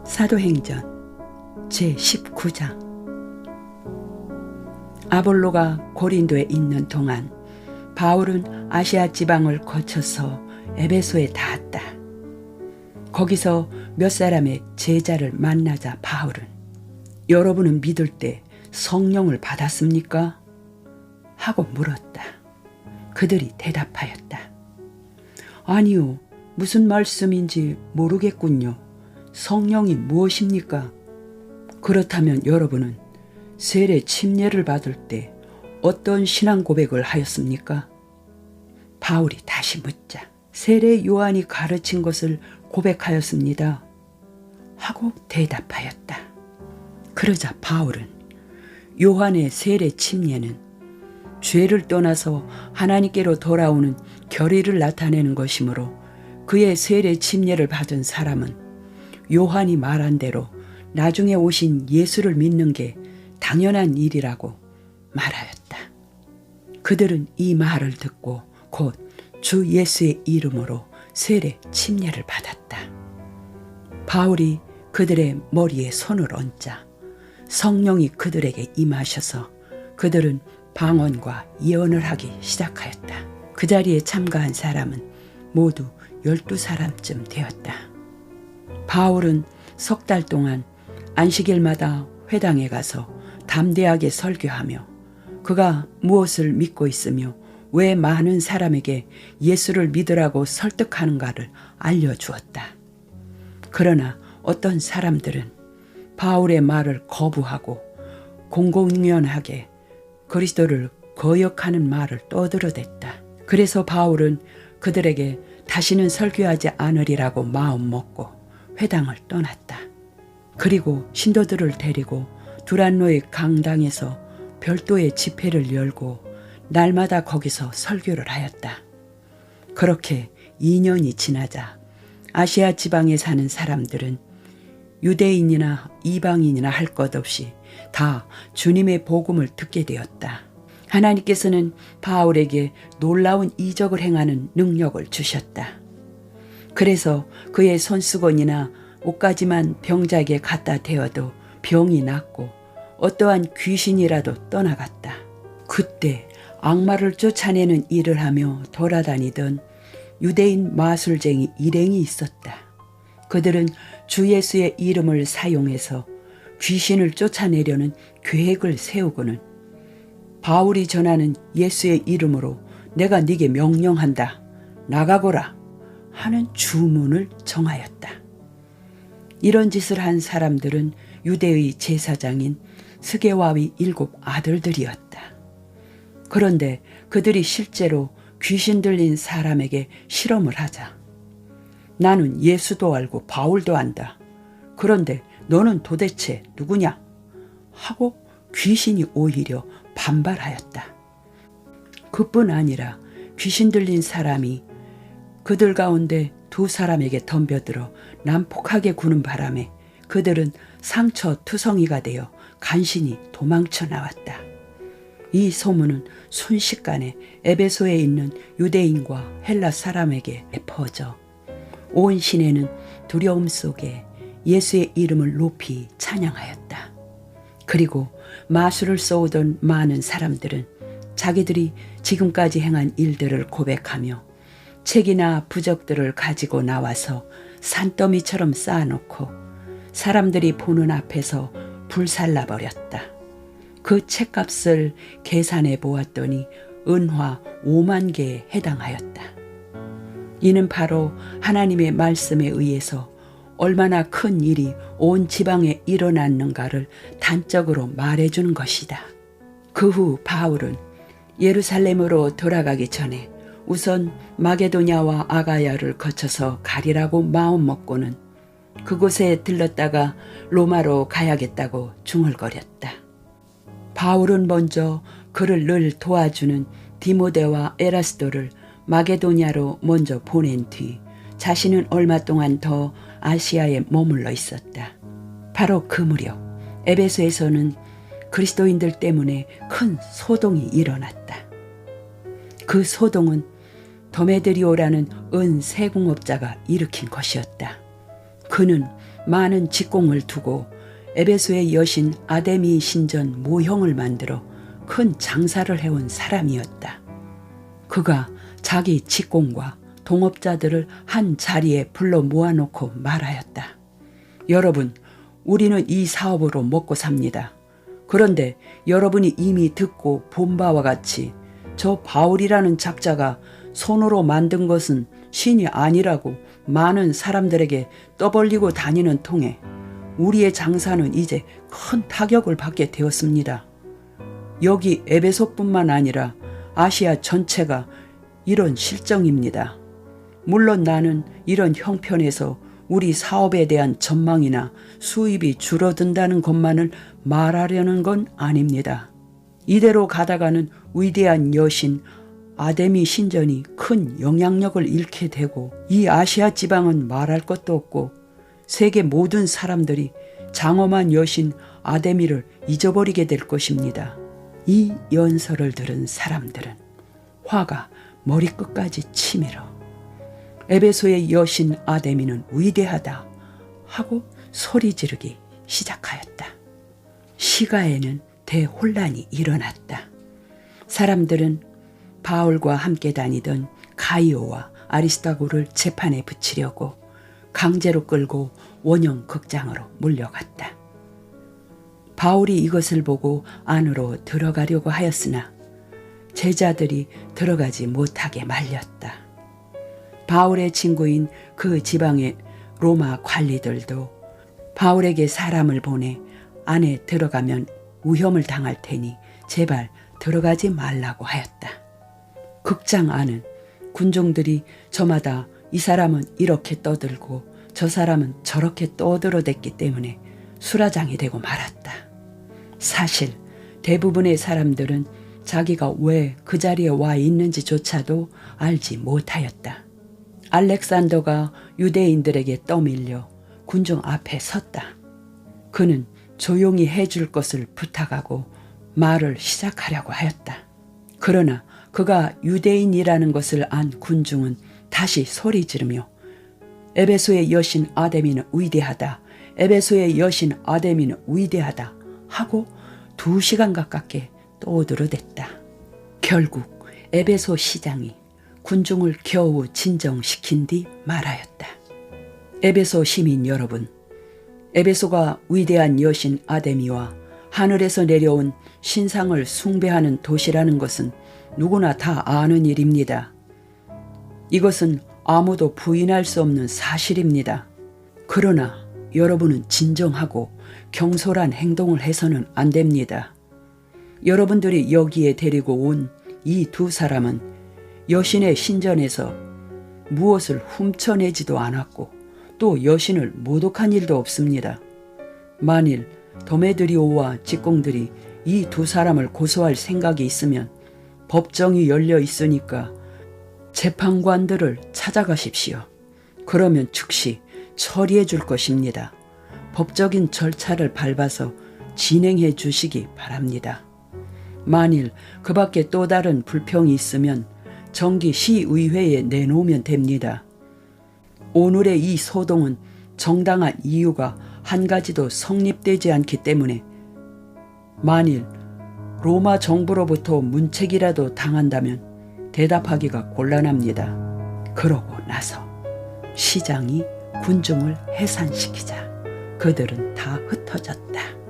사도행전 제19장. 아볼로가 고린도에 있는 동안 바울은 아시아 지방을 거쳐서 에베소에 닿았다. 거기서 몇 사람의 제자를 만나자 바울은 여러분은 믿을 때 성령을 받았습니까? 하고 물었다. 그들이 대답하였다. 아니요, 무슨 말씀인지 모르겠군요. 성령이 무엇입니까? 그렇다면 여러분은 세례 침례를 받을 때 어떤 신앙 고백을 하였습니까? 바울이 다시 묻자 세례 요한이 가르친 것을 고백하였습니다. 하고 대답하였다. 그러자 바울은 요한의 세례 침례는 죄를 떠나서 하나님께로 돌아오는 결의를 나타내는 것이므로 그의 세례 침례를 받은 사람은 요한이 말한 대로 나중에 오신 예수를 믿는 게 당연한 일이라고 말하였다. 그들은 이 말을 듣고 곧 주 예수의 이름으로 세례 침례를 받았다. 바울이 그들의 머리에 손을 얹자 성령이 그들에게 임하셔서 그들은 방언과 예언을 하기 시작하였다. 그 자리에 참가한 사람은 모두 12사람쯤 되었다. 바울은 석 달 동안 안식일마다 회당에 가서 담대하게 설교하며 그가 무엇을 믿고 있으며 왜 많은 사람에게 예수를 믿으라고 설득하는가를 알려주었다. 그러나 어떤 사람들은 바울의 말을 거부하고 공공연하게 그리스도를 거역하는 말을 떠들어댔다. 그래서 바울은 그들에게 다시는 설교하지 않으리라고 마음먹고 회당을 떠났다. 그리고 신도들을 데리고 두란노의 강당에서 별도의 집회를 열고 날마다 거기서 설교를 하였다. 그렇게 2년이 지나자 아시아 지방에 사는 사람들은 유대인이나 이방인이나 할 것 없이 다 주님의 복음을 듣게 되었다. 하나님께서는 바울에게 놀라운 이적을 행하는 능력을 주셨다. 그래서 그의 손수건이나 옷가지만 병자에게 갖다 대어도 병이 낫고 어떠한 귀신이라도 떠나갔다. 그때 악마를 쫓아내는 일을 하며 돌아다니던 유대인 마술쟁이 일행이 있었다. 그들은 주 예수의 이름을 사용해서 귀신을 쫓아내려는 계획을 세우고는 바울이 전하는 예수의 이름으로 내가 네게 명령한다. 나가거라. 하는 주문을 정하였다. 이런 짓을 한 사람들은 유대의 제사장인 스게와의 7 아들들이었다. 그런데 그들이 실제로 귀신 들린 사람에게 실험을 하자 나는 예수도 알고 바울도 안다. 그런데 너는 도대체 누구냐? 하고 귀신이 오히려 반발하였다. 그뿐 아니라 귀신 들린 사람이 그들 가운데 2 사람에게 덤벼들어 난폭하게 구는 바람에 그들은 상처투성이가 되어 간신히 도망쳐 나왔다. 이 소문은 순식간에 에베소에 있는 유대인과 헬라 사람에게 퍼져 온 시내는 두려움 속에 예수의 이름을 높이 찬양하였다. 그리고 마술을 써오던 많은 사람들은 자기들이 지금까지 행한 일들을 고백하며 책이나 부적들을 가지고 나와서 산더미처럼 쌓아놓고 사람들이 보는 앞에서 불살라버렸다. 그 책값을 계산해 보았더니 은화 5만 개에 해당하였다. 이는 바로 하나님의 말씀에 의해서 얼마나 큰 일이 온 지방에 일어났는가를 단적으로 말해주는 것이다. 그 후 바울은 예루살렘으로 돌아가기 전에 우선 마게도냐와 아가야를 거쳐서 가리라고 마음먹고는 그곳에 들렀다가 로마로 가야겠다고 중얼거렸다. 바울은 먼저 그를 늘 도와주는 디모데와 에라스도를 마게도냐로 먼저 보낸 뒤 자신은 얼마 동안 더 아시아에 머물러 있었다. 바로 그 무렵 에베소에서는 그리스도인들 때문에 큰 소동이 일어났다. 그 소동은 도메드리오라는 은 세공업자가 일으킨 것이었다. 그는 많은 직공을 두고 에베소의 여신 아데미 신전 모형을 만들어 큰 장사를 해온 사람이었다. 그가 자기 직공과 동업자들을 한 자리에 불러 모아놓고 말하였다. 여러분, 우리는 이 사업으로 먹고 삽니다. 그런데 여러분이 이미 듣고 본 바와 같이 저 바울이라는 작자가 손으로 만든 것은 신이 아니라고 많은 사람들에게 떠벌리고 다니는 통에 우리의 장사는 이제 큰 타격을 받게 되었습니다. 여기 에베소뿐만 아니라 아시아 전체가 이런 실정입니다. 물론 나는 이런 형편에서 우리 사업에 대한 전망이나 수입이 줄어든다는 것만을 말하려는 건 아닙니다. 이대로 가다가는 위대한 여신 아데미 신전이 큰 영향력을 잃게 되고 이 아시아 지방은 말할 것도 없고 세계 모든 사람들이 장엄한 여신 아데미를 잊어버리게 될 것입니다. 이 연설을 들은 사람들은 화가 머리끝까지 치밀어 에베소의 여신 아데미는 위대하다 하고 소리 지르기 시작하였다. 시가에는 대혼란이 일어났다. 사람들은 바울과 함께 다니던 가이오와 아리스타고를 재판에 붙이려고 강제로 끌고 원형 극장으로 몰려갔다. 바울이 이것을 보고 안으로 들어가려고 하였으나 제자들이 들어가지 못하게 말렸다. 바울의 친구인 그 지방의 로마 관리들도 바울에게 사람을 보내 안에 들어가면 위험을 당할 테니 제발 들어가지 말라고 하였다. 극장 안은 군중들이 저마다 이 사람은 이렇게 떠들고 저 사람은 저렇게 떠들어댔기 때문에 수라장이 되고 말았다. 사실 대부분의 사람들은 자기가 왜 그 자리에 와 있는지조차도 알지 못하였다. 알렉산더가 유대인들에게 떠밀려 군중 앞에 섰다. 그는 조용히 해줄 것을 부탁하고 말을 시작하려고 하였다. 그러나 그가 유대인이라는 것을 안 군중은 다시 소리 지르며 에베소의 여신 아데미는 위대하다. 에베소의 여신 아데미는 위대하다 하고 2시간 가깝게 떠들어댔다. 결국 에베소 시장이 군중을 겨우 진정시킨 뒤 말하였다. 에베소 시민 여러분, 에베소가 위대한 여신 아데미와 하늘에서 내려온 신상을 숭배하는 도시라는 것은 누구나 다 아는 일입니다. 이것은 아무도 부인할 수 없는 사실입니다. 그러나 여러분은 진정하고 경솔한 행동을 해서는 안 됩니다. 여러분들이 여기에 데리고 온 이 2사람은 여신의 신전에서 무엇을 훔쳐내지도 않았고 또 여신을 모독한 일도 없습니다. 만일 더메드리오와 직공들이 이 2사람을 고소할 생각이 있으면 법정이 열려 있으니까 재판관들을 찾아가십시오. 그러면 즉시 처리해 줄 것입니다. 법적인 절차를 밟아서 진행해 주시기 바랍니다. 만일 그 밖에 또 다른 불평이 있으면 정기시의회에 내놓으면 됩니다. 오늘의 이 소동은 정당한 이유가 한 가지도 성립되지 않기 때문에 만일 로마 정부로부터 문책이라도 당한다면 대답하기가 곤란합니다. 그러고 나서 시장이 군중을 해산시키자 그들은 다 흩어졌다.